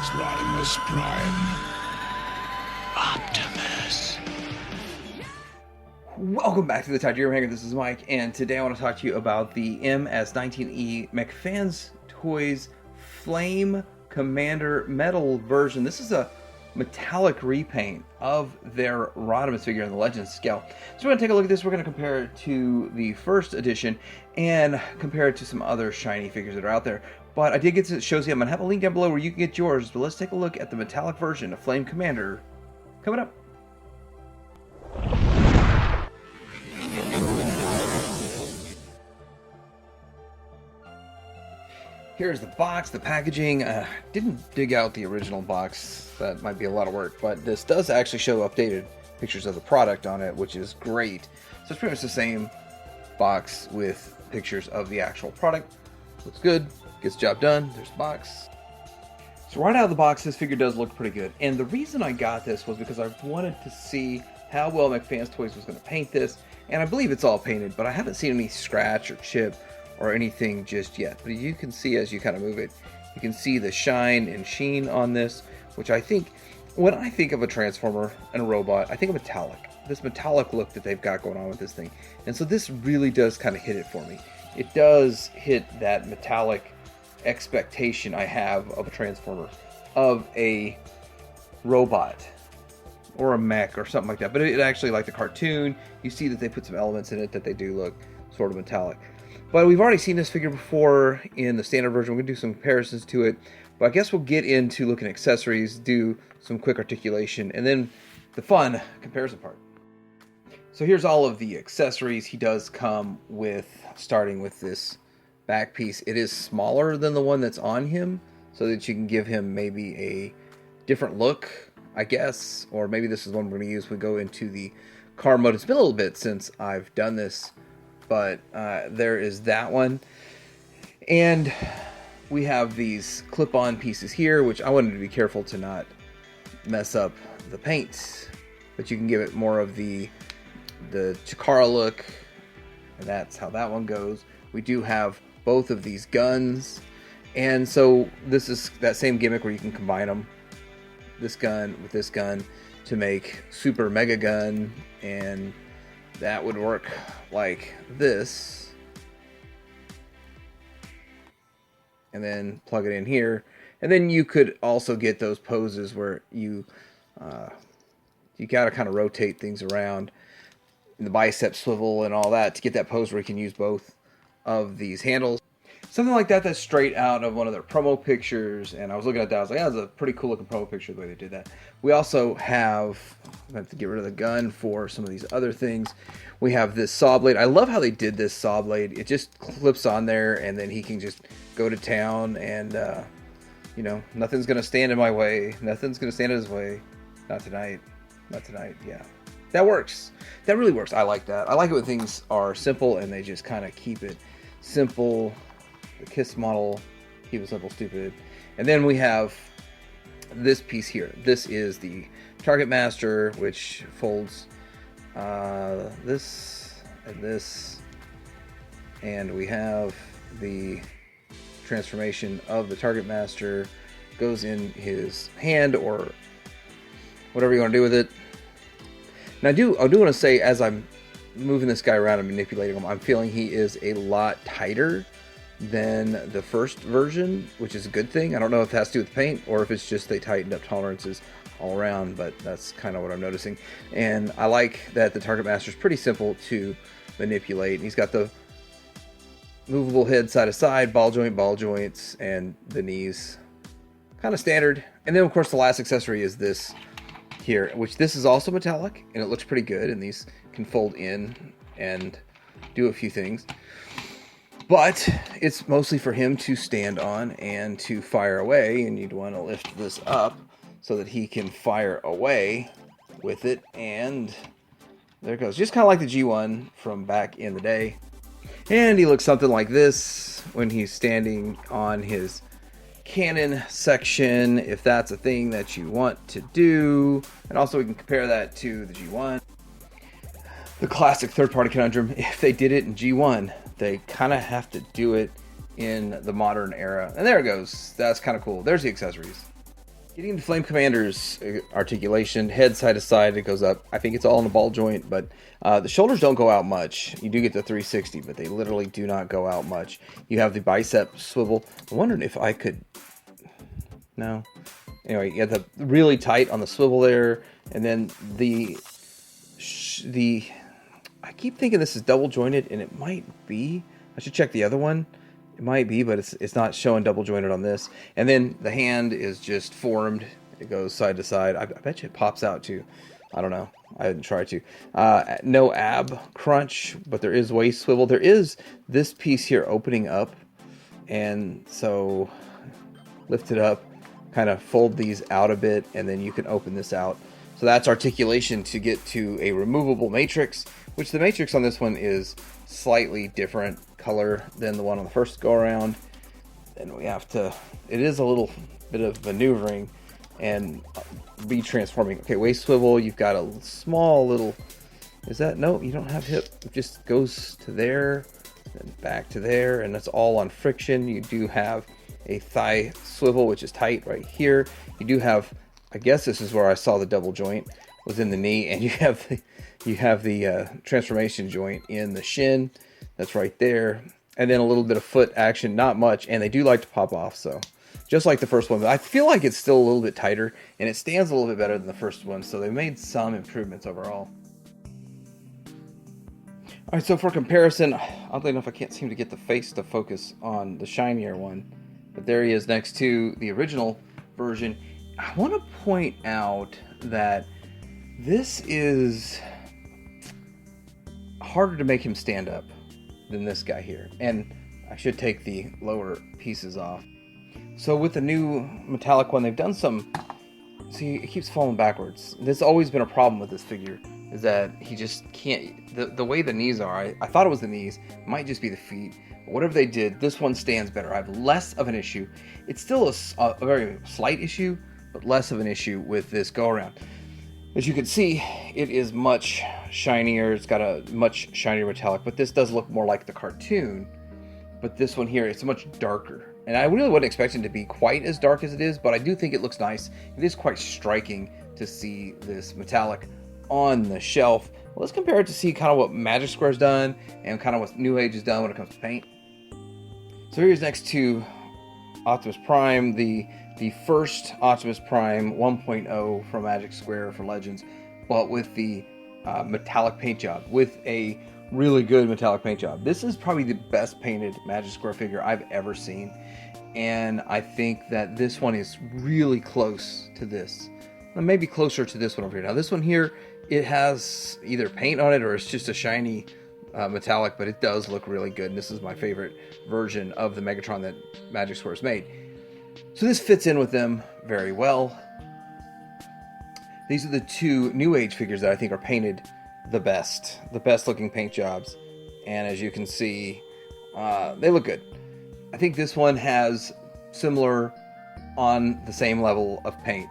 It's Rodimus Prime. Optimus. Welcome back to the Tide Hanger. This is Mike, and today I want to talk to you about the MS-19E MechFansToys Flame Commander Metal version. This is a metallic repaint of their Rodimus figure in the Legends scale. So we're going to take a look at this. We're going to compare it to the first edition and compare it to some other shiny figures that are out there. But I did get to show you. I'm going to have a link down below where you can get yours. But let's take a look at the metallic version of Flame Commander coming up. Here's the box, the packaging. Didn't dig out the original box. That might be a lot of work, but this does actually show updated pictures of the product on it, which is great. So it's pretty much the same box with pictures of the actual product. Looks good, gets the job done. There's the box. So right out of the box, this figure does look pretty good. And the reason I got this was because I wanted to see how well MechFansToys was going to paint this. And I believe it's all painted, but I haven't seen any scratch or chip or anything just yet. But you can see as you kind of move it, you can see the shine and sheen on this, which I think, when I think of a Transformer and a robot, I think of metallic. This metallic look that they've got going on with this thing. And so this really does kind of hit it for me. It does hit that metallic expectation I have of a Transformer, of a robot, or a mech, or something like that. But it actually, like the cartoon, you see that they put some elements in it that they do look sort of metallic. But we've already seen this figure before in the standard version. We're going to do some comparisons to it. But I guess we'll get into looking at accessories, do some quick articulation, and then the fun comparison part. So here's all of the accessories. He does come with, starting with this back piece. It is smaller than the one that's on him, so that you can give him maybe a different look, I guess. Or maybe this is one we're going to use when we go into the car mode. It's been a little bit since I've done this. But there is that one. And we have these clip-on pieces here, which I wanted to be careful to not mess up the paint. But you can give it more of the Chikara look. And that's how that one goes. We do have both of these guns. And so this is that same gimmick where you can combine them. This gun with this gun to make Super Mega Gun. And that would work like this, and then plug it in here, and then you could also get those poses where you gotta kind of rotate things around in the bicep swivel and all that to get that pose where you can use both of these handles. Something like that that's straight out of one of their promo pictures, and I was looking at that, I was like, yeah, that's a pretty cool looking promo picture the way they did that. We also have, I have to get rid of the gun for some of these other things. We have this saw blade. I love how they did this saw blade. It just clips on there, and then he can just go to town, and you know, nothing's gonna stand in my way. Nothing's gonna stand in his way. Not tonight. Not tonight. Yeah, that works. That really works. I like that. I like it when things are simple and they just kind of keep it simple. The KISS model, keep it simple, stupid. And then we have this piece here. This is the Target Master, which folds this and this. And we have the transformation of the Target Master, goes in his hand or whatever you want to do with it. Now I do want to say, as I'm moving this guy around and manipulating him, I'm feeling he is a lot tighter than the first version, which is a good thing. I don't know if it has to do with paint or if it's just they tightened up tolerances all around, but that's kind of what I'm noticing. And I like that the Target Master is pretty simple to manipulate. He's got the movable head side to side, ball joints, and the knees. Kind of standard. And then of course the last accessory is this here, which this is also metallic, and it looks pretty good, and these can fold in and do a few things. But it's mostly for him to stand on and to fire away, and you'd want to lift this up so that he can fire away with it, and there it goes. Just kind of like the G1 from back in the day. And he looks something like this when he's standing on his cannon section, if that's a thing that you want to do. And also we can compare that to the G1. The classic third-party conundrum, if they did it in G1, they kind of have to do it in the modern era. And there it goes. That's kind of cool. There's the accessories. Getting the Flame Commander's articulation, head side to side, it goes up. I think it's all in a ball joint, but the shoulders don't go out much. You do get the 360, but they literally do not go out much. You have the bicep swivel. I'm wondering if I could... No. Anyway, you have the really tight on the swivel there, and then the... I keep thinking this is double jointed, and it might be. I should check the other one. It might be, but it's not showing double jointed on this. And then the hand is just formed. It goes side to side. I bet you it pops out too. I don't know. I didn't try to. No ab crunch, but there is waist swivel. There is this piece here opening up. And so lift it up, kind of fold these out a bit, and then you can open this out. So that's articulation to get to a removable matrix, which the matrix on this one is slightly different color than the one on the first go around. And we have to, it is a little bit of maneuvering and be transforming. Okay, waist swivel, you've got a small little, is that, no, you don't have hip. It just goes to there and back to there, and that's all on friction. You do have a thigh swivel, which is tight right here. You do have, I guess this is where I saw the double joint, was in the knee, and you have the transformation joint in the shin. That's right there. And then a little bit of foot action, not much, and they do like to pop off, so just like the first one. But I feel like it's still a little bit tighter, and it stands a little bit better than the first one, so they made some improvements overall. All right, so for comparison, oddly enough, I can't seem to get the face to focus on the shinier one, but there he is next to the original version. I want to point out that this is harder to make him stand up than this guy here, and I should take the lower pieces off. So with the new metallic one, they've done some, see, it keeps falling backwards. There's always been a problem with this figure, is that he just can't, the way the knees are, I thought it was the knees, it might just be the feet. But whatever they did, this one stands better. I have less of an issue. It's still a very slight issue, but less of an issue with this go around. As you can see, it is much shinier. It's got a much shinier metallic, but this does look more like the cartoon. But this one here, it's much darker. And I really wasn't expecting it to be quite as dark as it is, but I do think it looks nice. It is quite striking to see this metallic on the shelf. Well, let's compare it to see kind of what Magic Square's done and kind of what New Age has done when it comes to paint. So here's next to Optimus Prime, the first Optimus Prime 1.0 from Magic Square for Legends, but with the metallic paint job, with a really good metallic paint job. This is probably the best painted Magic Square figure I've ever seen, and I think that this one is really close to this. Maybe closer to this one over here. Now this one here, it has either paint on it or it's just a shiny metallic, but it does look really good, and this is my favorite version of the Megatron that Magic Square's made. So this fits in with them very well. These are the two New Age figures that I think are painted the best looking paint jobs, and as you can see, they look good. I think this one has similar on the same level of paint.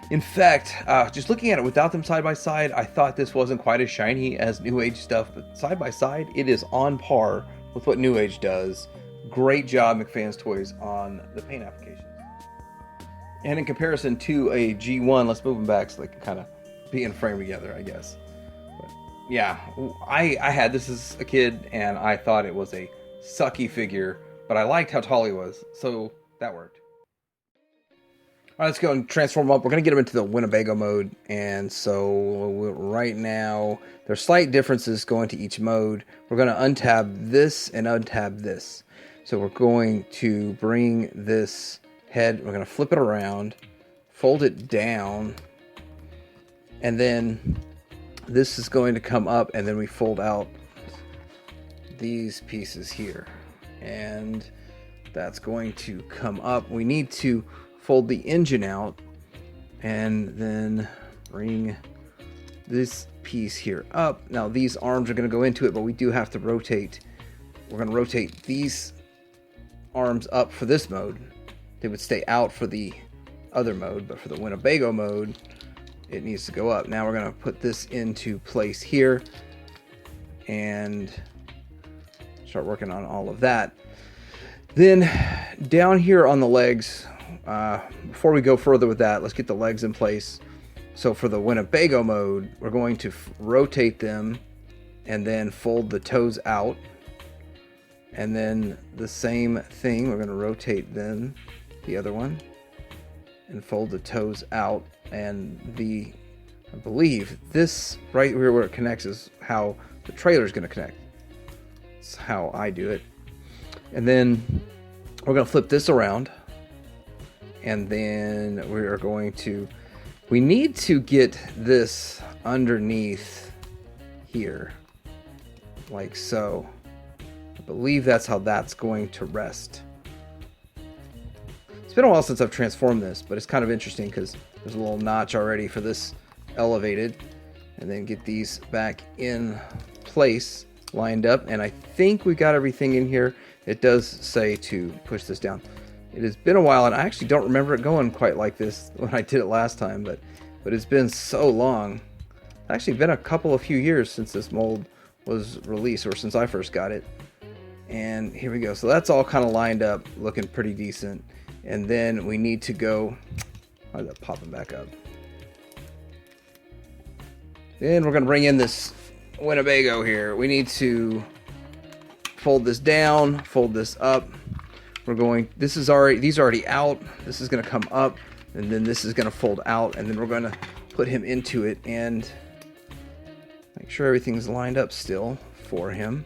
In fact, just looking at it without them side by side, I thought this wasn't quite as shiny as New Age stuff, but side by side, it is on par with what New Age does. Great job, MechFansToys, on the paint application. And in comparison to a G1, let's move them back so they can kind of be in frame together, I guess. But yeah, I had this as a kid, and I thought it was a sucky figure, but I liked how tall he was, so that worked. All right, let's go and transform up. We're going to get him into the Winnebago mode, and so right now, there's slight differences going to each mode. We're going to untab this and untab this. So we're going to bring this head, we're going to flip it around, fold it down, and then this is going to come up, and then we fold out these pieces here, and that's going to come up. We need to fold the engine out and then bring this piece here up. Now these arms are going to go into it, but we do have to rotate. We're going to rotate these arms up for this mode. They would stay out for the other mode, but for the Winnebago mode, it needs to go up. Now we're going to put this into place here and start working on all of that. Then down here on the legs, before we go further with that, let's get the legs in place. So for the Winnebago mode, we're going to rotate them and then fold the toes out. And then the same thing, we're going to rotate then the other one and fold the toes out. And I believe this right here where it connects is how the trailer is going to connect. That's how I do it. And then we're going to flip this around. And then we need to get this underneath here, like so. I believe that's how that's going to rest. It's been a while since I've transformed this, but it's kind of interesting because there's a little notch already for this elevated. And then get these back in place, lined up. And I think we got everything in here. It does say to push this down. It has been a while, and I actually don't remember it going quite like this when I did it last time, but it's been so long. It's actually been a few years since this mold was released, or since I first got it. And here we go. So that's all kind of lined up, looking pretty decent. And then we need to go... Why is that popping back up? Then we're going to bring in this Winnebago here. We need to fold this down, fold this up. These are already out. This is going to come up, and then this is going to fold out, and then we're going to put him into it and make sure everything's lined up still for him.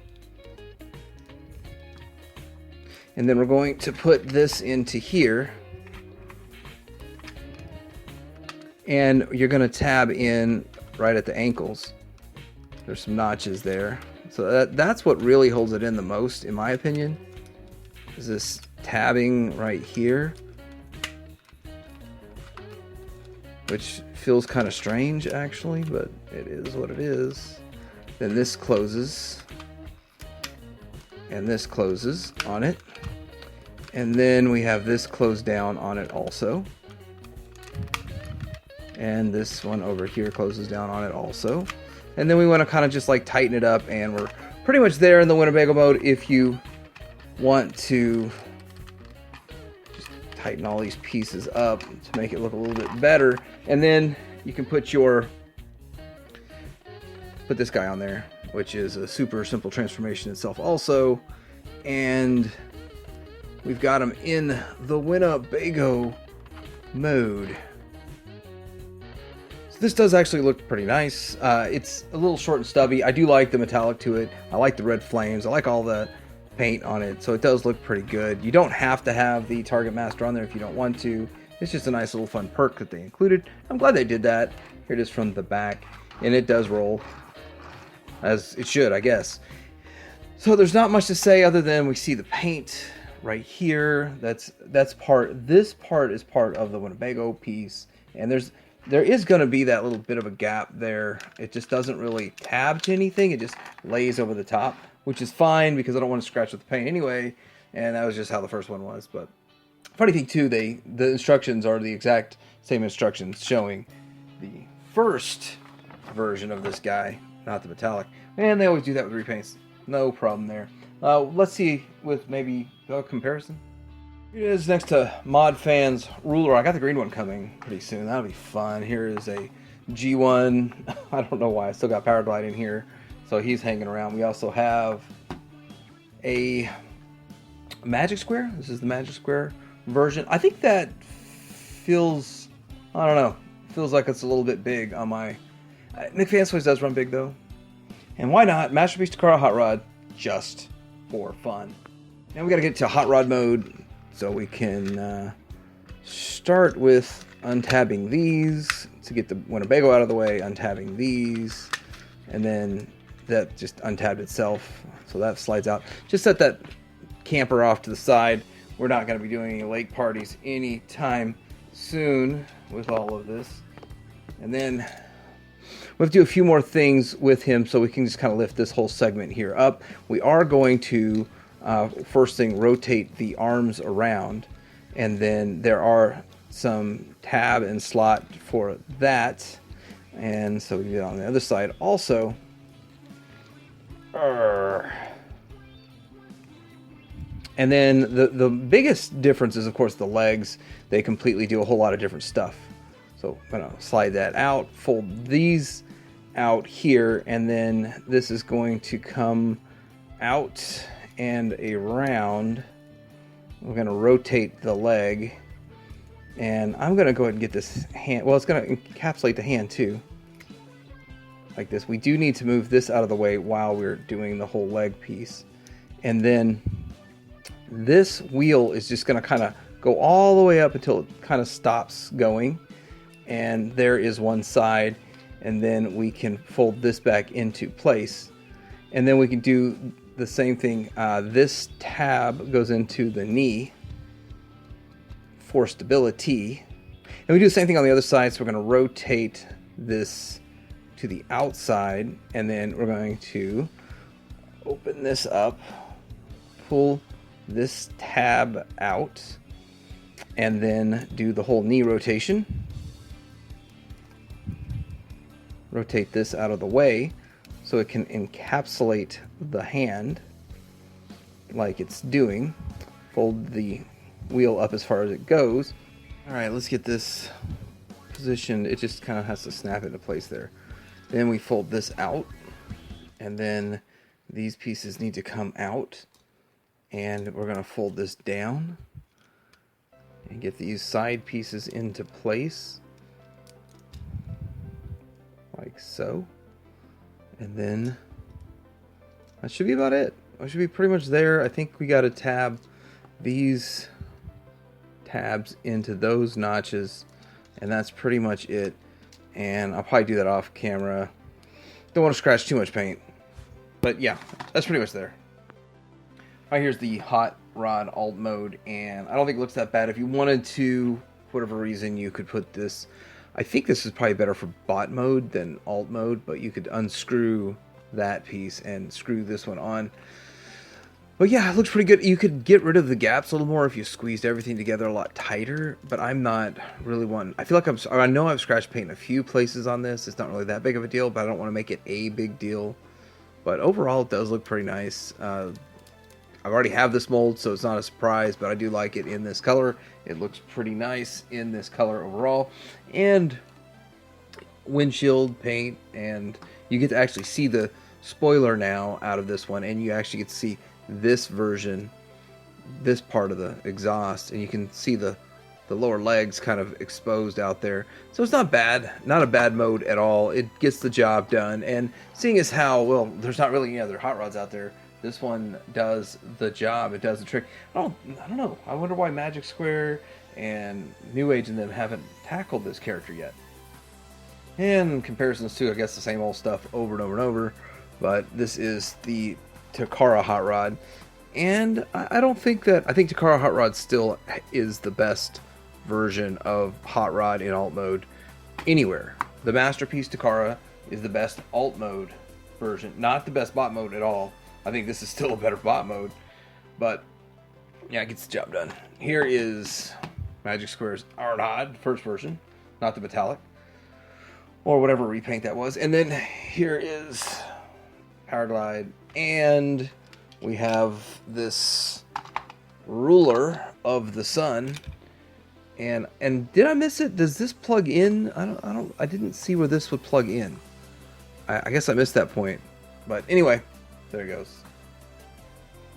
And then we're going to put this into here, and you're going to tab in right at the ankles. There's some notches there, so that's what really holds it in the most, in my opinion, is this tabbing right here, which feels kind of strange actually, but it is what it is. Then this closes, and this closes on it, and then we have this closed down on it also, and this one over here closes down on it also. And then we want to kind of just like tighten it up, and we're pretty much there in the Winnebago mode. If you want to just tighten all these pieces up to make it look a little bit better, and then you can put this guy on there, which is a super simple transformation itself also. And we've got him in the Winnebago mode. So this does actually look pretty nice. It's a little short and stubby. I do like the metallic to it. I like the red flames. I like all the paint on it, so it does look pretty good. You don't have to have the Target Master on there if you don't want to. It's just a nice little fun perk that they included. I'm glad they did that. Here it is from the back, and it does roll as it should, I guess. So there's not much to say other than we see the paint right here. This part is part of the Winnebago piece, and there is going to be that little bit of a gap there. It just doesn't really tab to anything. It just lays over the top, which is fine because I don't want to scratch with the paint anyway, and that was just how the first one was. But funny thing too, the instructions are the exact same instructions showing the first version of this guy, not the metallic. And they always do that with repaints. No problem there. Let's see with maybe a comparison. Here it is next to ModFan's ruler. I got the green one coming pretty soon. That'll be fun. Here is a G1. I don't know why. I still got Powerglide in here, so he's hanging around. We also have a Magic Square. This is the Magic Square version. I think that feels, I don't know, feels like it's a little bit big on my... MechFansToys does run big though. And why not? Masterpiece Takara Hot Rod, just for fun. Now we got to get to hot rod mode, so we can start with untabbing these to get the Winnebago out of the way, untabbing these, and then that just untabbed itself, so that slides out. Just set that camper off to the side. We're not going to be doing any lake parties anytime soon with all of this. And then we have to do a few more things with him so we can just kind of lift this whole segment here up. We are going to first thing rotate the arms around, and then there are some tab and slot for that, and so we do it on the other side also. And then the biggest difference is, of course, the legs. They completely do a whole lot of different stuff. So I'm going to slide that out, fold these out here, and then this is going to come out and around. We're going to rotate the leg, and I'm going to go ahead and get this hand. Well, it's going to encapsulate the hand too, like this. We do need to move this out of the way while we're doing the whole leg piece. And then this wheel is just going to kind of go all the way up until it kind of stops going. And there is one side, and then we can fold this back into place, and then we can do the same thing. This tab goes into the knee for stability, and we do the same thing on the other side. So we're going to rotate this to the outside, and then we're going to open this up, pull this tab out, and then do the whole knee rotation. Rotate this out of the way so it can encapsulate the hand like it's doing. Fold the wheel up as far as it goes. All right, let's get this positioned. It just kind of has to snap into place there. Then we fold this out, and then these pieces need to come out, and we're going to fold this down and get these side pieces into place. Like so. And then that should be about it. I should be pretty much there. I think we got to tab these tabs into those notches, and that's pretty much it. And I'll probably do that off camera. Don't want to scratch too much paint, but yeah, that's pretty much there. All right, here's the hot rod alt mode, and I don't think it looks that bad. If you wanted to, for whatever reason, you could put this. I think this is probably better for bot mode than alt mode, but you could unscrew that piece and screw this one on. But yeah, it looks pretty good. You could get rid of the gaps a little more if you squeezed everything together a lot tighter, but I'm not really one. I feel like I know I've scratched paint in a few places on this. It's not really that big of a deal, but I don't want to make it a big deal. But overall, it does look pretty nice. I already have this mold, so it's not a surprise, but I do like it in this color. It looks pretty nice in this color overall. And windshield paint, and you get to actually see the spoiler now out of this one, and you actually get to see this version, this part of the exhaust, and you can see the lower legs kind of exposed out there. So it's not bad, not a bad mode at all. It gets the job done, and seeing as how, well, there's not really any other hot rods out there, this one does the job. It does the trick. I don't know. I wonder why Magic Square and New Age and them haven't tackled this character yet. And comparisons to, I guess, the same old stuff over and over and over. But this is the Takara hot rod, and I think Takara hot rod still is the best version of hot rod in alt mode anywhere. The Masterpiece Takara is the best alt mode version, not the best bot mode at all. I think this is still a better bot mode, but yeah, it gets the job done. Here is Magic Square's Arnod first version, not the metallic or whatever repaint that was. And then here is Powerglide, and we have this ruler of the sun. And did I miss it? Does this plug in? I didn't see where this would plug in. I guess I missed that point. But anyway, there it goes.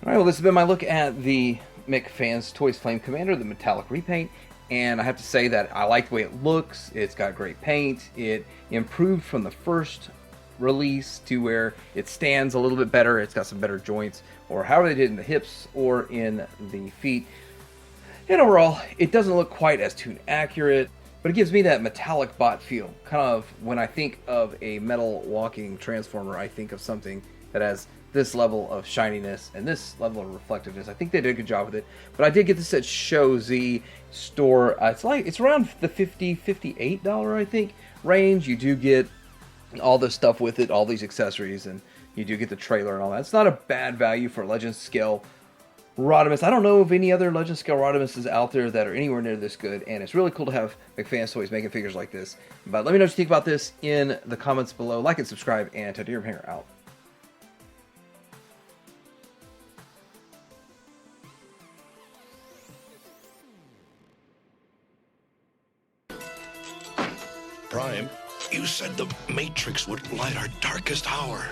All right, well, this has been my look at the MechFansToys Flame Commander, the metallic repaint. And I have to say that I like the way it looks. It's got great paint. It improved from the first release to where it stands a little bit better. It's got some better joints, or however they did in the hips or in the feet. And overall, it doesn't look quite as tune accurate, but it gives me that metallic bot feel. Kind of when I think of a metal walking transformer, I think of something that has this level of shininess and this level of reflectiveness. I think they did a good job with it. But I did get this at Show Z store. It's around the $58, I think, range. You do get all this stuff with it, all these accessories, and you do get the trailer and all that. It's not a bad value for Legend Scale Rodimus. I don't know of any other Legend Scale Rodimuses out there that are anywhere near this good, and it's really cool to have MechFansToys making figures like this. But let me know what you think about this in the comments below. Like and subscribe, and Titanium Hanger out. Prime. You said the Matrix would light our darkest hour.